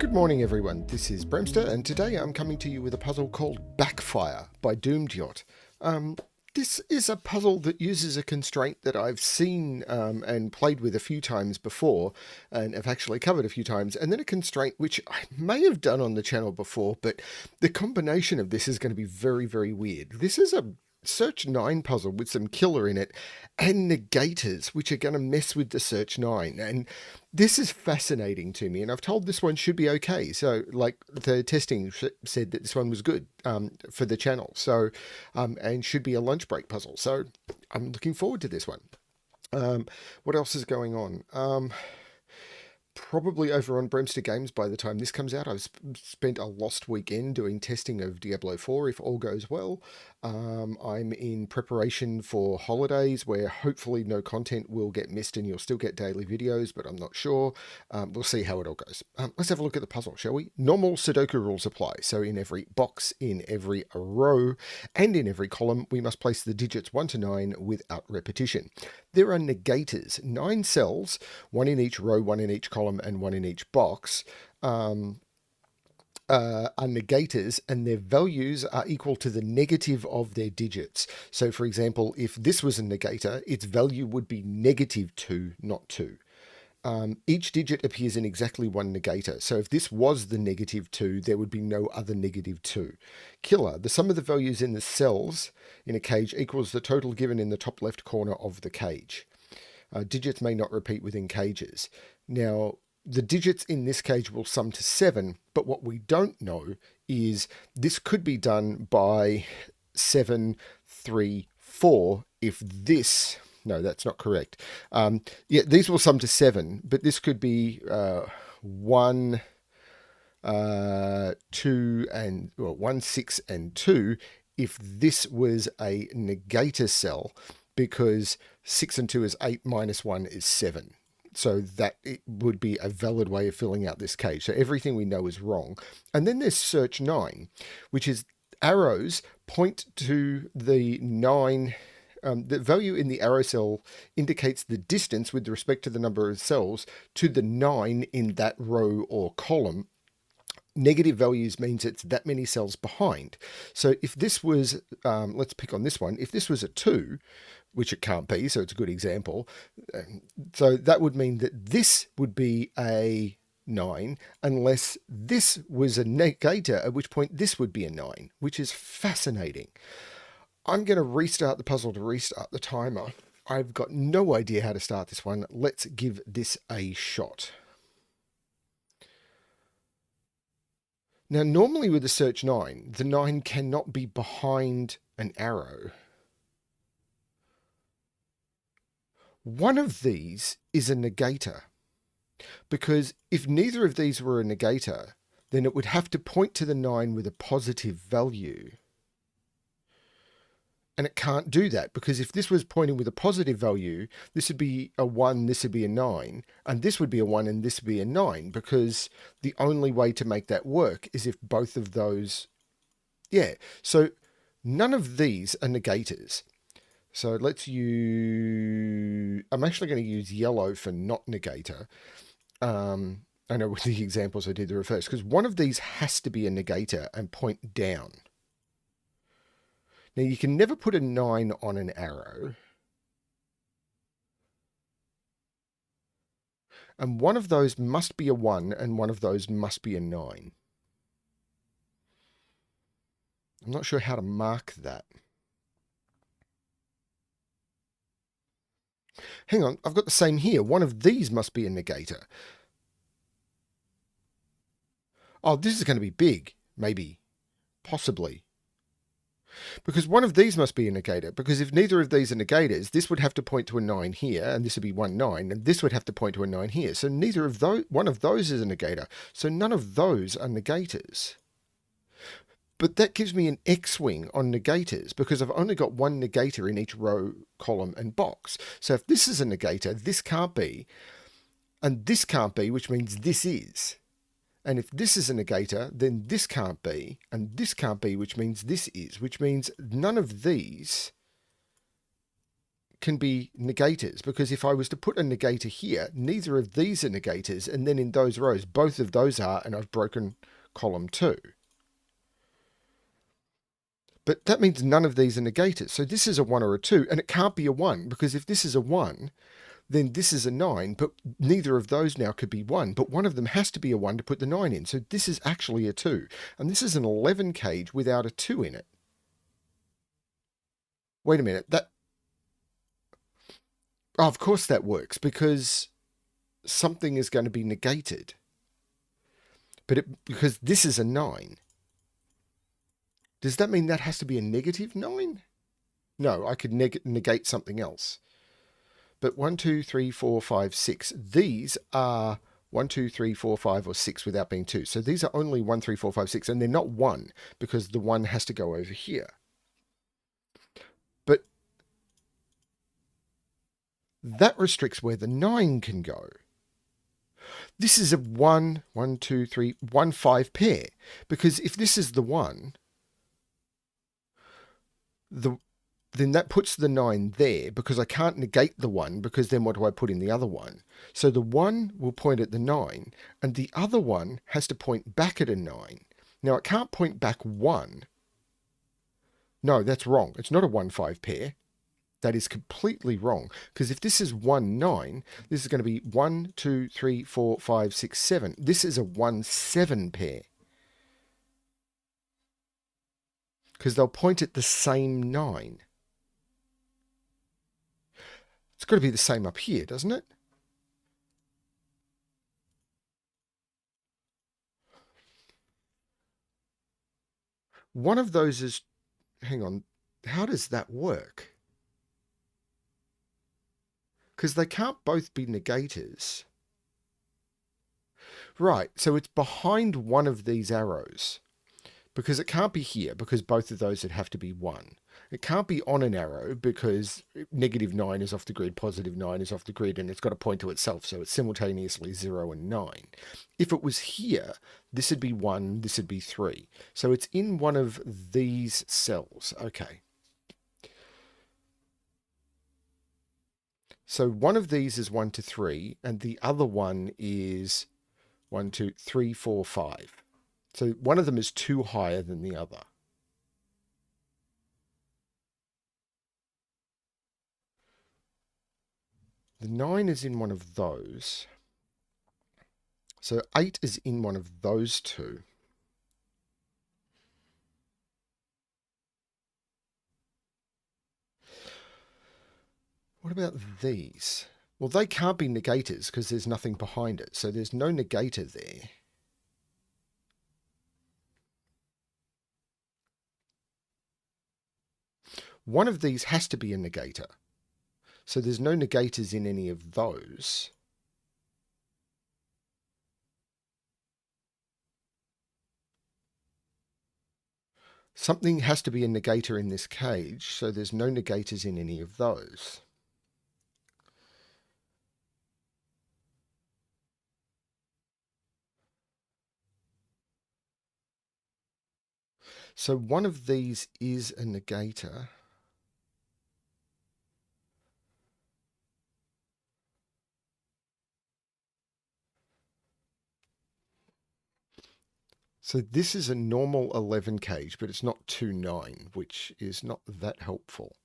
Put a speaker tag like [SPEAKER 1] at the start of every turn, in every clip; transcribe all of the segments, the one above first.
[SPEAKER 1] Good morning everyone, this is BremSter and today I'm coming to you with a puzzle called Backfire by dumediat. This is a puzzle that uses a constraint that I've seen and played with a few times before and have actually covered a few times, and then a constraint which I may have done on the channel before, but the combination of this is going to be very, very weird. This is a Search 9 puzzle with some killer in it and negators which are going to mess with the Search 9, and this is fascinating to me, and I've told this one should be okay. So like the testing said that this one was good for the channel, so and should be a lunch break puzzle, so I'm looking forward to this one. What else is going on? Probably over on BremSter Games by the time this comes out. I've spent a lost weekend doing testing of Diablo 4 if all goes well. I'm in preparation for holidays where hopefully no content will get missed and you'll still get daily videos, but I'm not sure. We'll see how it all goes. Let's have a look at the puzzle, shall we? Normal Sudoku rules apply. So in every box, in every row, and in every column, we must place the digits 1 to 9 without repetition. There are negators, 9 cells, 1 in each row, 1 in each column, and 1 in each box, are negators, and their values are equal to the negative of their digits. So for example, if this was a negator, its value would be -2, not 2. Each digit appears in exactly one negator. So if this was the -2, there would be no other -2. Killer, the sum of the values in the cells in a cage equals the total given in the top left corner of the cage. Digits may not repeat within cages. Now, the digits in this cage will sum to 7, but what we don't know is this could be done by 7, 3, 4 if this... No, that's not correct. Yeah, these will sum to 7, but this could be 1, 2, and 1, 6, and 2 if this was a negator cell, because 6 and 2 is 8 minus 1 is 7. So that it would be a valid way of filling out this cage. So everything we know is wrong. And then there's Search 9, which is arrows point to the 9. The value in the arrow cell indicates the distance with respect to the number of cells to the 9 in that row or column. Negative values means it's that many cells behind. So if this was, let's pick on this one, if this was a 2, which it can't be, so it's a good example, so that would mean that this would be a 9 unless this was a negator, at which point this would be a 9, which is fascinating. I'm going to restart the puzzle to restart the timer. I've got no idea how to start this one. Let's give this a shot. Now, normally with the Search 9, the 9 cannot be behind an arrow. One of these is a negator, because if neither of these were a negator, then it would have to point to the 9 with a positive value. And it can't do that, because if this was pointing with a positive value, this would be a 1, this would be a 9, and this would be a 1 and this would be a 9, because the only way to make that work is if both of those... Yeah, so none of these are negators. So let's use... I'm actually going to use yellow for not negator. I know with the examples I did the reverse, because one of these has to be a negator and point down. Now, you can never put a 9 on an arrow. And one of those must be a 1, and one of those must be a 9. I'm not sure how to mark that. Hang on, I've got the same here. One of these must be a negator. Oh, this is going to be big. Maybe. Possibly. Because one of these must be a negator, because if neither of these are negators, this would have to point to a 9 here, and this would be 1, 9, and this would have to point to a 9 here. So neither of those, one of those is a negator. So none of those are negators. But that gives me an X-wing on negators, because I've only got one negator in each row, column, and box. So if this is a negator, this can't be, and this can't be, which means this is. And if this is a negator, then this can't be, and this can't be, which means this is, which means none of these can be negators, because if I was to put a negator here, neither of these are negators, and then in those rows, both of those are, and I've broken column 2. But that means none of these are negators. So this is a 1 or a 2, and it can't be a 1, because if this is a 1, then this is a 9, but neither of those now could be 1, but one of them has to be a 1 to put the 9 in. So this is actually a 2, and this is an 11 cage without a 2 in it. Wait a minute, oh, of course that works, because something is going to be negated. But because this is a 9. Does that mean that has to be a negative 9? No, I could negate something else. But 1, 2, 3, 4, 5, 6. These are 1, 2, 3, 4, 5, or 6 without being 2. So these are only 1, 3, 4, 5, 6, and they're not 1, because the 1 has to go over here. But that restricts where the 9 can go. This is a 1, 1, 2, 3, 1, 5 pair, because if this is the 1, then that puts the 9 there, because I can't negate the 1, because then what do I put in the other one? So the 1 will point at the 9, and the other one has to point back at a 9. Now, it can't point back 1. No, that's wrong. It's not a 1-5 pair. That is completely wrong, because if this is 1, 9, this is going to be 1, 2, 3, 4, 5, 6, 7. This is a 1, 7 pair, because they'll point at the same 9. It's got to be the same up here, doesn't it? One of those is... Hang on. How does that work? Because they can't both be negators. Right, so it's behind one of these arrows. Because it can't be here, because both of those would have to be 1. It can't be on an arrow, because -9 is off the grid, +9 is off the grid, and it's got to point to itself, so it's simultaneously 0 and 9. If it was here, this would be 1, this would be 3. So it's in one of these cells. Okay. So one of these is 1 to 3, and the other one is 1, 2, 3, 4, 5. So one of them is 2 higher than the other. The 9 is in one of those. So 8 is in one of those 2. What about these? Well, they can't be negators because there's nothing behind it. So there's no negator there. One of these has to be a negator. So there's no negators in any of those. Something has to be a negator in this cage, so there's no negators in any of those. So one of these is a negator. So this is a normal 11 cage, but it's not 2-9, which is not that helpful.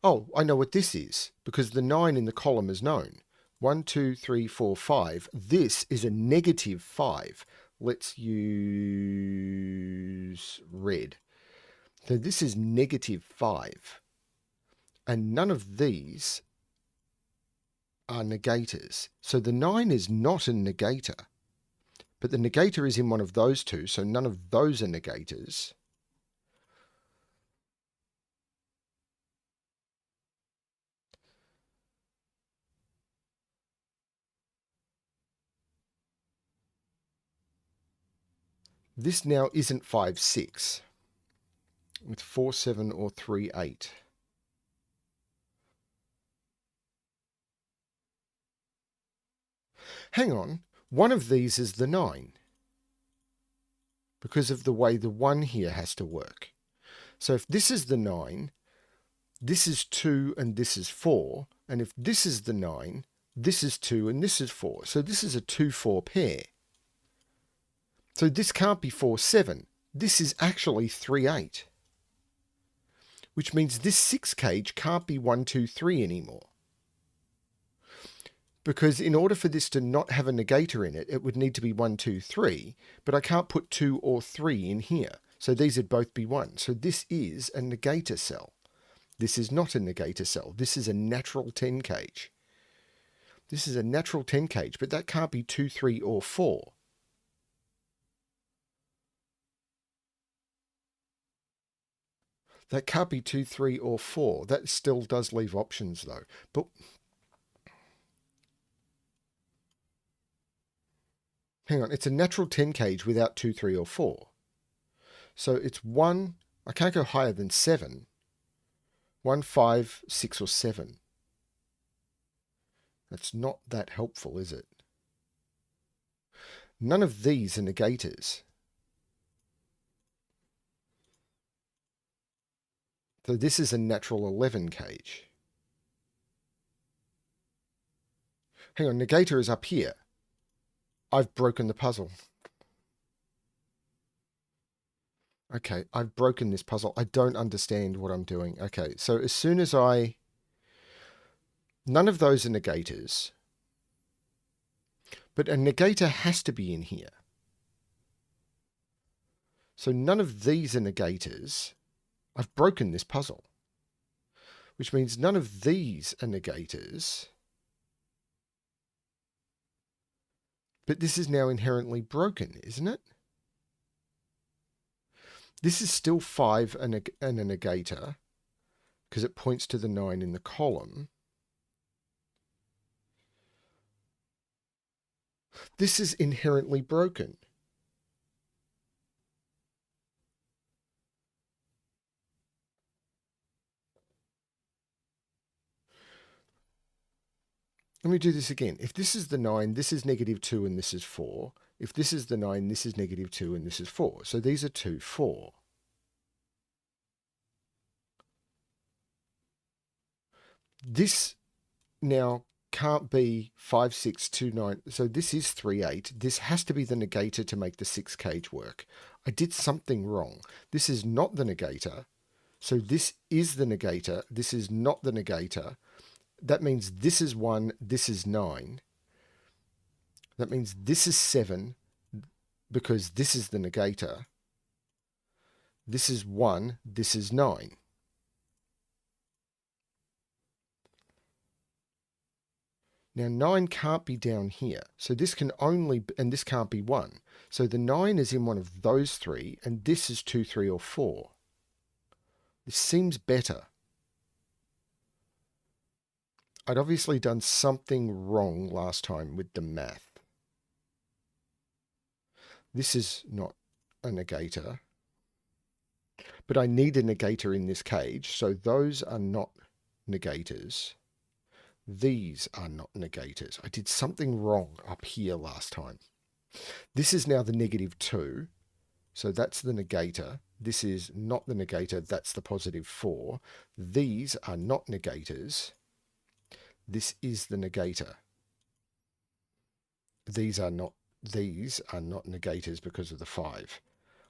[SPEAKER 1] Oh, I know what this is, because the 9 in the column is known. 1, 2, 3, 4, 5. This is a -5. Let's use red. So this is -5. And none of these are negators. So the 9 is not a negator. But the negator is in one of those 2, so none of those are negators. This now isn't 5, 6. With 4, 7 or 3, 8. Hang on, one of these is the 9. Because of the way the 1 here has to work. So if this is the 9, this is 2 and this is 4. And if this is the 9, this is 2 and this is 4. So this is a 2-4 pair. So this can't be 4-7. This is actually 3-8. Which means this 6 cage can't be 1-2-3 anymore. Because in order for this to not have a negator in it, it would need to be 1-2-3. But I can't put 2 or 3 in here. So these would both be 1. So this is a negator cell. This is not a negator cell. This is a natural 10 cage. This is a natural 10 cage, but that can't be 2, 3, or 4. That can't be 2, 3, or 4. That still does leave options, though. But hang on, it's a natural 10 cage without 2, 3, or 4. So it's 1, I can't go higher than 7. 1, 5, 6, or 7. That's not that helpful, is it? None of these are negators. So this is a natural 11 cage. Hang on, negator is up here. I've broken the puzzle. Okay, I've broken this puzzle. I don't understand what I'm doing. Okay, so as soon as none of those are negators. But a negator has to be in here. So none of these are negators. I've broken this puzzle. Which means none of these are negators. But this is now inherently broken, isn't it? This is still 5 and a negator, because it points to the 9 in the column. This is inherently broken. Let me do this again. If this is the 9, this is -2 and this is 4. If this is the 9, this is -2 and this is 4. So these are 2, 4. This now can't be 5, 6, 2, 9. So this is 3, 8. This has to be the negator to make the 6 cage work. I did something wrong. This is not the negator. So this is the negator. This is not the negator. That means this is 1, this is 9. That means this is 7 because this is the negator. This is 1, this is 9. Now 9 can't be down here. So this can only, and this can't be 1. So the 9 is in one of those 3 and this is 2, 3, or 4. This seems better. I'd obviously done something wrong last time with the math. This is not a negator. But I need a negator in this cage, so those are not negators. These are not negators. I did something wrong up here last time. This is now the -2, so that's the negator. This is not the negator, that's the +4. These are not negators. This is the negator. These are not negators because of the 5.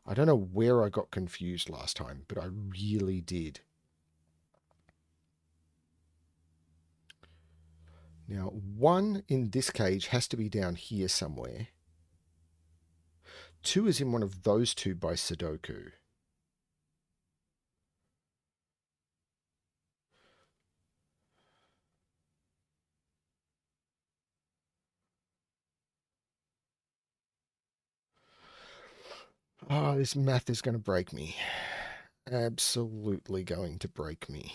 [SPEAKER 1] I don't know where I got confused last time, but I really did. Now, 1 in this cage has to be down here somewhere. 2 is in one of those 2 by Sudoku. Oh, this math is going to break me. Absolutely going to break me.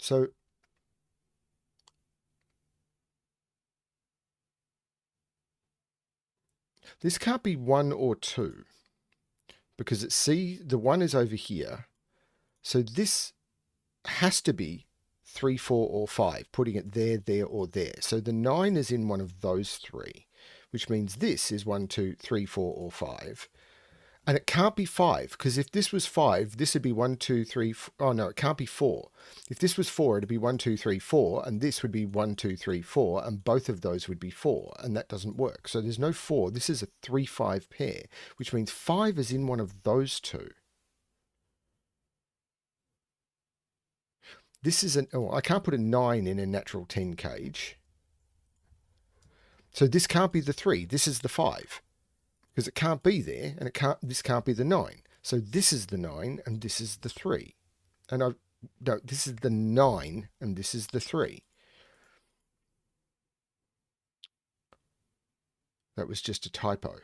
[SPEAKER 1] So this can't be 1 or 2 because the 1 is over here. So this has to be 3, 4, or 5, putting it there, or there. So the 9 is in one of those 3, which means this is 1, 2, 3, 4, or 5. And it can't be 5, because if this was 5, this would be 1, 2, 3. Oh, no, it can't be 4. If this was 4, it'd be 1, 2, 3, 4, and this would be 1, 2, 3, 4, and both of those would be 4, and that doesn't work. So there's no 4. This is a 3, 5 pair, which means 5 is in one of those two. This is I can't put a 9 in a natural 10 cage. So this can't be the 3. This is the 5. Because it can't be there, and this can't be the 9. So this is the 9, and this is the 3. And no, this is the 9, and this is the 3. That was just a typo.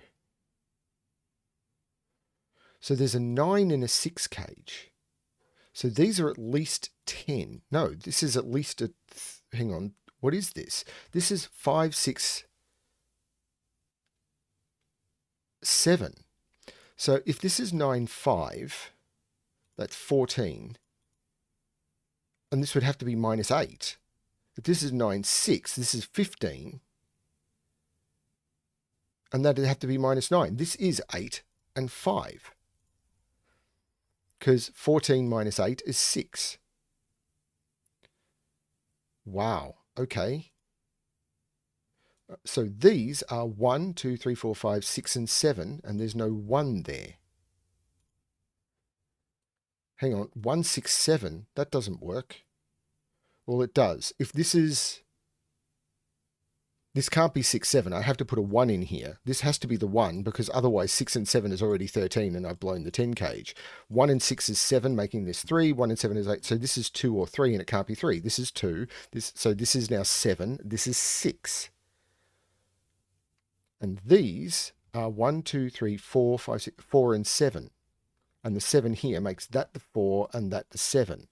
[SPEAKER 1] So there's a 9 in a 6 cage. So these are at least 10. No, this is at least a... Hang on. What is this? This is 5, 6, 7. So if this is 9, 5, that's 14. And this would have to be minus 8. If this is 9, 6, this is 15. And that'd have to be minus 9. This is 8 and 5. Because 14 minus 8 is 6. Wow. Okay. So these are 1, 2, 3, 4, 5, 6, and 7, and there's no 1 there. Hang on. 1, 6, 7. That doesn't work. Well, it does. If this is... This can't be 6, 7. I have to put a 1 in here. This has to be the 1, because otherwise 6 and 7 is already 13 and I've blown the 10 cage. 1 and 6 is 7, making this 3. 1 and 7 is 8. So this is 2 or 3, and it can't be 3. This is 2. So this is now 7. This is 6. And these are 1, 2, 3, 4, 5, 6, 4 and 7. And the 7 here makes that the 4 and that the 7.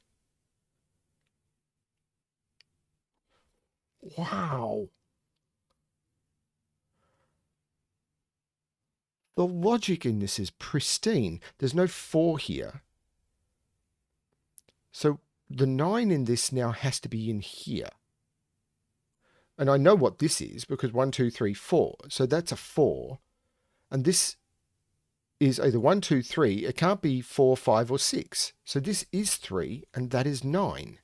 [SPEAKER 1] Wow. The logic in this is pristine. There's no 4 here. So the 9 in this now has to be in here. And I know what this is, because 1, 2, 3, 4. So that's a 4. And this is either 1, 2, 3. It can't be 4, 5, or 6. So this is 3, and that is 9.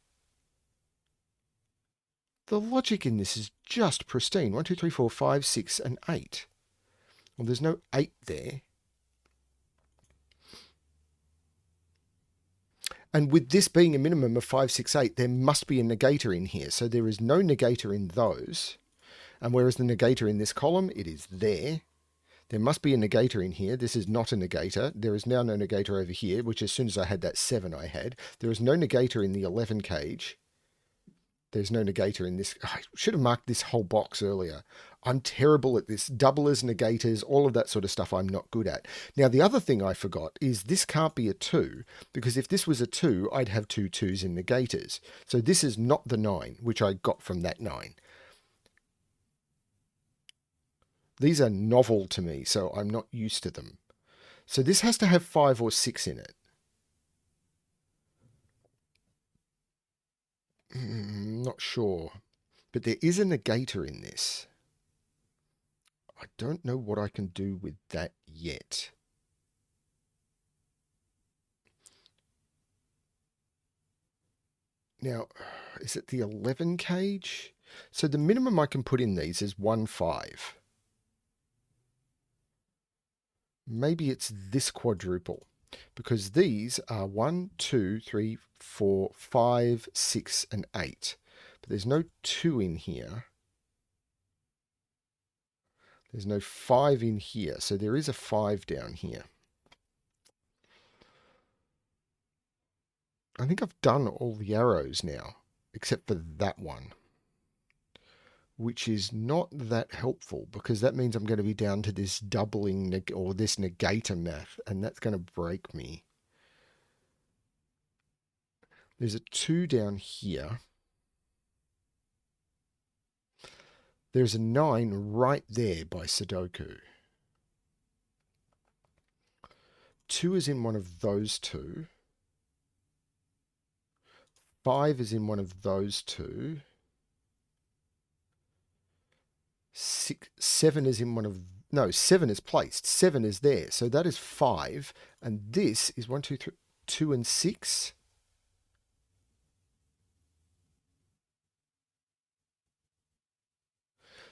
[SPEAKER 1] The logic in this is just pristine. 1, 2, 3, 4, 5, 6, and 8. Well, there's no 8 there. And with this being a minimum of 5, 6, 8, there must be a negator in here. So there is no negator in those. And whereas the negator in this column, it is there. There must be a negator in here. This is not a negator. There is now no negator over here, which as soon as I had that 7 I had. There is no negator in the 11 cage. There's no negator in this. I should have marked this whole box earlier. I'm terrible at this. Doublers, negators, all of that sort of stuff I'm not good at. Now, the other thing I forgot is this can't be a 2, because if this was a 2, I'd have 2 2s in negators. So this is not the 9, which I got from that 9. These are novel to me, so I'm not used to them. So this has to have 5 or 6 in it. Not sure. But there is a negator in this. I don't know what I can do with that yet. Now, is it the 11 cage? So the minimum I can put in these is 1, 5. Maybe it's this quadruple, because these are 1, 2, 3, 4, 5, 6, and 8. But there's no 2 in here. There's no 5 in here, so there is a 5 down here. I think I've done all the arrows now, except for that one, which is not that helpful, because that means I'm going to be down to this doubling or this negator math, and that's going to break me. There's a 2 down here. There's a 9 right there by Sudoku. 2 is in one of those two. 5 is in one of those two. 7 is in one of no, 7 is placed. 7 is there. So that is 5. And this is 1, 2, 3, 2 and 6.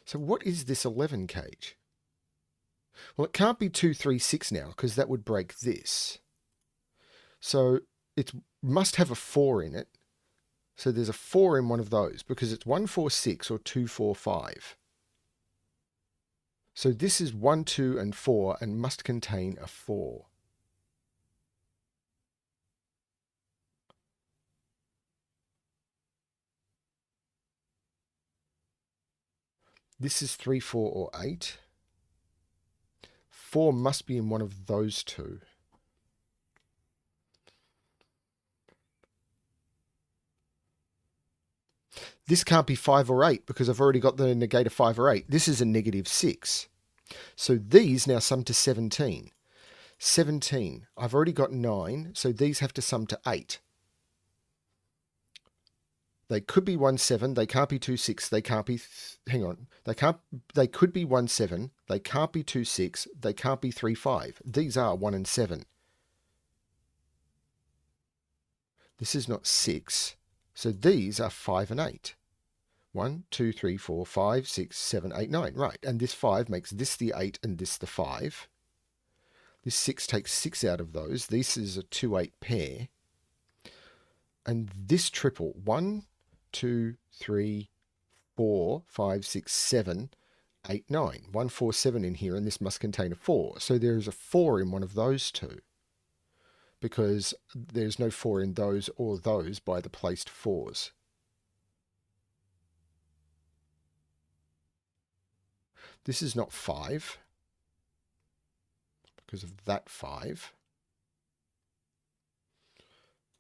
[SPEAKER 1] So what is this 11 cage? Well, it can't be 2, 3, 6 now, because that would break this. So it must have a 4 in it. So there's a 4 in one of those, because it's 1, 4, 6 or 2, 4, 5. So this is 1, 2, and 4 and must contain a 4. This is 3, 4, or 8. 4 must be in one of those two. This can't be 5 or 8 because I've already got the negator 5 or 8. This is a negative 6. So these now sum to 17. 17. I've already got 9, so these have to sum to 8. They could be 1, 7. They can't be 2, 6. They can't be... hang on. They could be 1, 7. They can't be 2, 6. They can't be 3, 5. These are 1 and 7. This is not 6. So these are 5 and 8. 1, 2, 3, 4, 5, 6, 7, 8, 9. Right, and this 5 makes this the 8 and this the 5. This 6 takes 6 out of those. This is a 2, 8 pair. And this triple, 1, 2, 3, 4, 5, 6, 7, 8, 9. 1, 4, 7 in here, and this must contain a 4. So there is a 4 in one of those two, because there's no 4 in those or those by the placed 4s. This is not 5 because of that 5.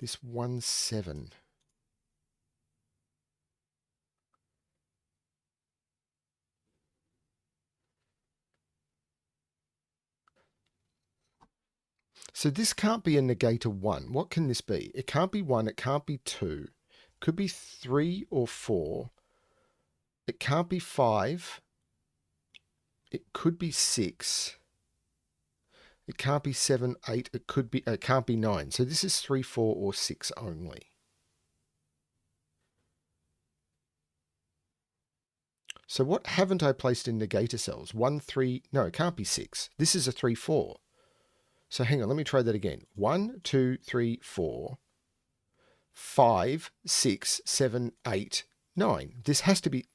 [SPEAKER 1] This 1, 7. So this can't be a negator 1. What can this be? It can't be 1. It can't be 2. Could be 3 or 4. It can't be 5. It could be 6. It can't be 7, 8. It can't be 9. So this is 3, 4, or 6 only. So what haven't I placed in negator cells? 1, 3. No, it can't be 6. This is a 3, 4. So hang on, let me try that again. 1, 2, 3, 4, 5, 6, 7, 8, 9. This has to be...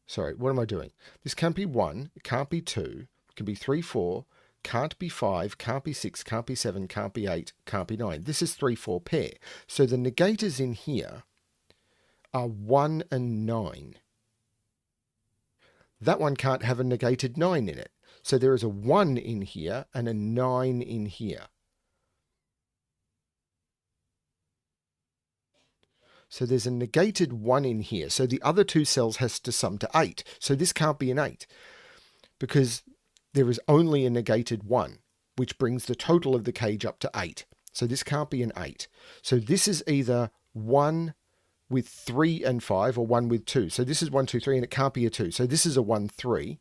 [SPEAKER 1] Sorry, what am I doing? This can't be 1, it can't be 2, it can be 3, 4, can't be 5, can't be 6, can't be 7, can't be 8, can't be 9. This is 3, 4 pair. So the negators in here are 1 and 9. That one can't have a negated 9 in it. So there is a 1 in here and a 9 in here. So there's a negated 1 in here. So the other two cells has to sum to 8. So this can't be an 8 because there is only a negated 1, which brings the total of the cage up to 8. So this can't be an 8. So this is either 1 with 3 and 5 or 1 with 2. So this is 1, 2, 3, and it can't be a 2. So this is a 1, 3,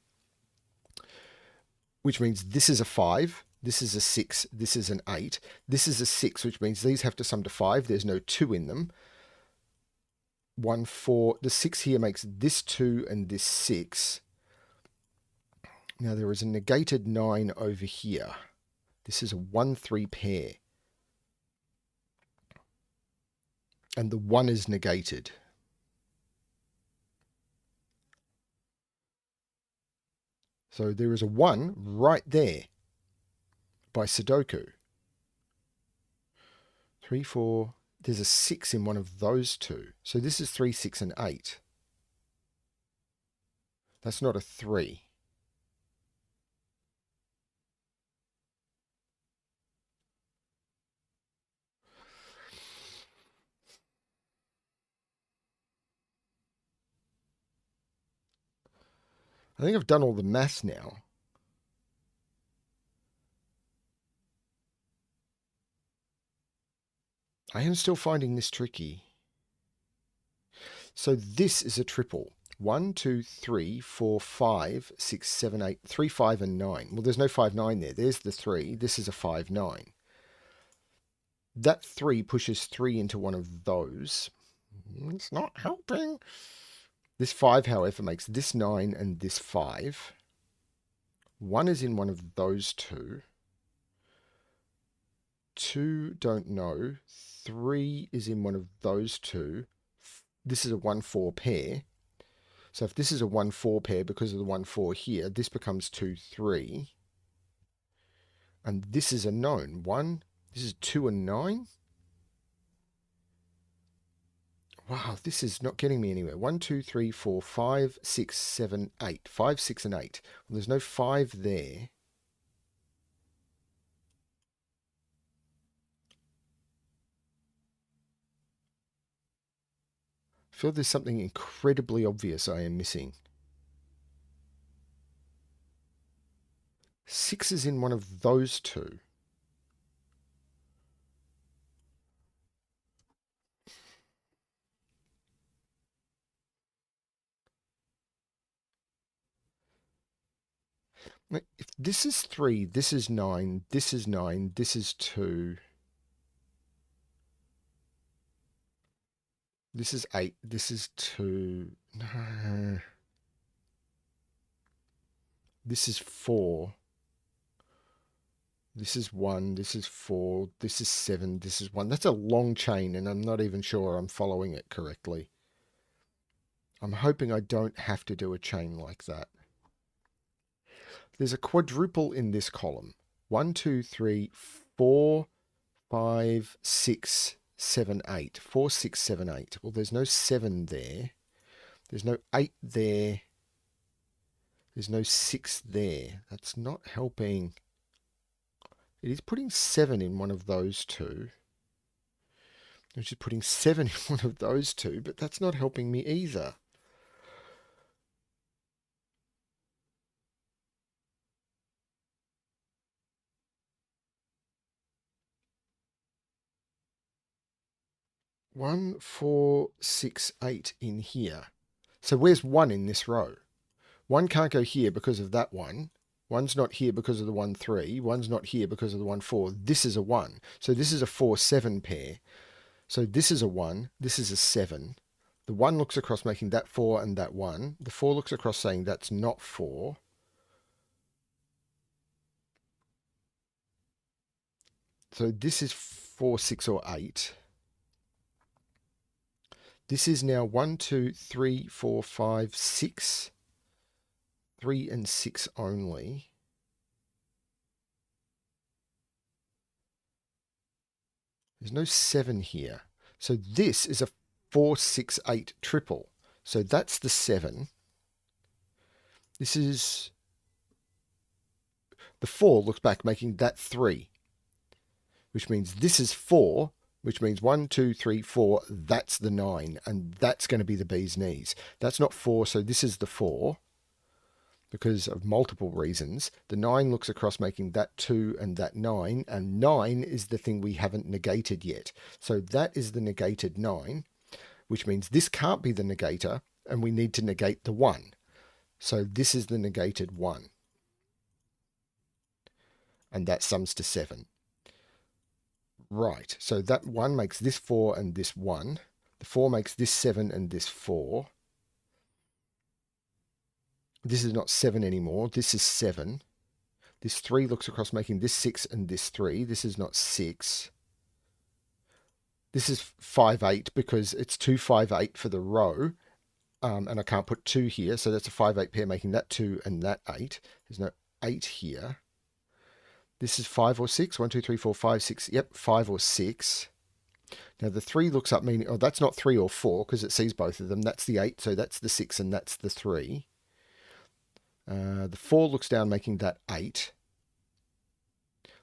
[SPEAKER 1] which means this is a 5, this is a 6, this is an 8, this is a 6, which means these have to sum to 5. There's no 2 in them. 1, 4, the 6 here makes this 2 and this 6. Now there is a negated 9 over here. This is a 1, 3 pair. And the 1 is negated. So there is a 1 right there by Sudoku. 3, 4. There's a 6 in one of those two. So this is 3, 6, and 8. That's not a 3. I think I've done all the maths now. I am still finding this tricky. So this is a triple. 1, 2, 3, 4, 5, 6, 7, 8, 3, 5, and 9. Well, there's no 5, 9 there. There's the 3. This is a 5, 9. That 3 pushes 3 into one of those. It's not helping. This 5, however, makes this 9 and this 5. 1 is in one of those two. 2, don't know. 3 is in one of those two. This is a 1-4 pair. So if this is a 1-4 pair because of the 1-4 here, this becomes 2-3. And this is a known. 1, this is 2 and 9. Wow, this is not getting me anywhere. 1, 2, 3, 4, 5, 6, 7, 8. 5, 6, and 8. Well, there's no 5 there. I feel there's something incredibly obvious I am missing. 6 is in one of those two. If this is 3, this is 9, this is 9, this is 2. This is 8, this is 2. No. This is 4. This is 1, this is 4, this is 7, this is 1. That's a long chain, and I'm not even sure I'm following it correctly. I'm hoping I don't have to do a chain like that. There's a quadruple in this column. 1, 2, 3, 4, 5, 6, 7, 8. 4, 6, 7, 8. Well, there's no 7 there. There's no 8 there. There's no 6 there. That's not helping. It is putting 7 in one of those two. It's just putting 7 in one of those two, but that's not helping me either. One, 4, 6, 8 in here. So where's 1 in this row? 1 can't go here because of that one. 1's not here because of the 1, 3. 1's not here because of the 1, 4. This is a 1. So this is a 4, 7 pair. So this is a 1. This is a 7. The 1 looks across making that 4 and that 1. The 4 looks across saying that's not 4. So this is 4, 6, or 8. This is now 1, 2, 3, 4, 5, 6. 3 and 6 only. There's no 7 here. So this is a 4, 6, 8 triple. So that's the 7. This is the 4 looks back making that 3, which means this is 4, which means 1, 2, 3, 4, that's the 9, and that's going to be the bee's knees. That's not 4, so this is the 4, because of multiple reasons. The 9 looks across making that 2 and that 9, and 9 is the thing we haven't negated yet. So that is the negated 9, which means this can't be the negator, and we need to negate the 1. So this is the negated 1. And that sums to 7. Right, so that 1 makes this 4 and this 1. The 4 makes this 7 and this 4. This is not 7 anymore. This is 7. This 3 looks across making this 6 and this 3. This is not 6. This is 5, 8 because it's 2, 5, 8 for the row. And I can't put 2 here. So that's a 5, 8 pair making that 2 and that 8. There's no 8 here. This is 5 or 6. 1, 2, 3, 4, 5, 6. Yep, 5 or 6. Now the 3 looks up meaning, oh, that's not 3 or 4 because it sees both of them. That's the 8, so that's the 6 and that's the 3. The 4 looks down making that 8.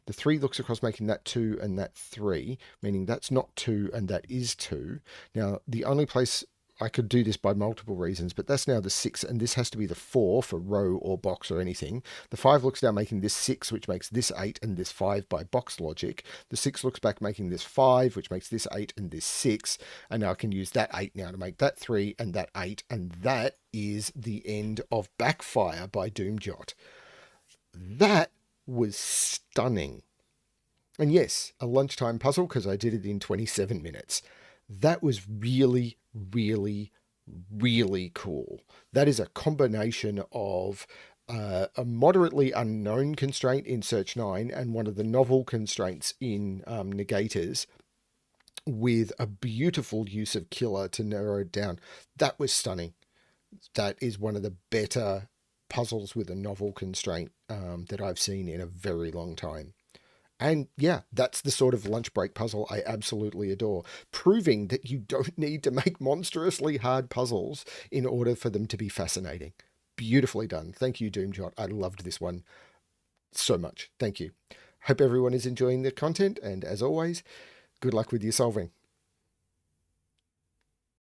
[SPEAKER 1] The 3 looks across making that 2 and that 3, meaning that's not 2 and that is 2. Now the only place I could do this by multiple reasons, but that's now the 6, and this has to be the 4 for row or box or anything. The 5 looks down making this 6, which makes this 8 and this 5 by box logic. The 6 looks back making this 5, which makes this 8 and this 6. And now I can use that 8 now to make that 3 and that 8. And that is the end of Backfire by dumediat. That was stunning. And yes, a lunchtime puzzle because I did it in 27 minutes. That was really, really, really cool. That is a combination of a moderately unknown constraint in Search 9 and one of the novel constraints in Negators, with a beautiful use of killer to narrow it down. That was stunning. That is one of the better puzzles with a novel constraint that I've seen in a very long time. And yeah, that's the sort of lunch break puzzle I absolutely adore, proving that you don't need to make monstrously hard puzzles in order for them to be fascinating. Beautifully done. Thank you, dumediat. I loved this one so much. Thank you. Hope everyone is enjoying the content, and as always, good luck with your solving.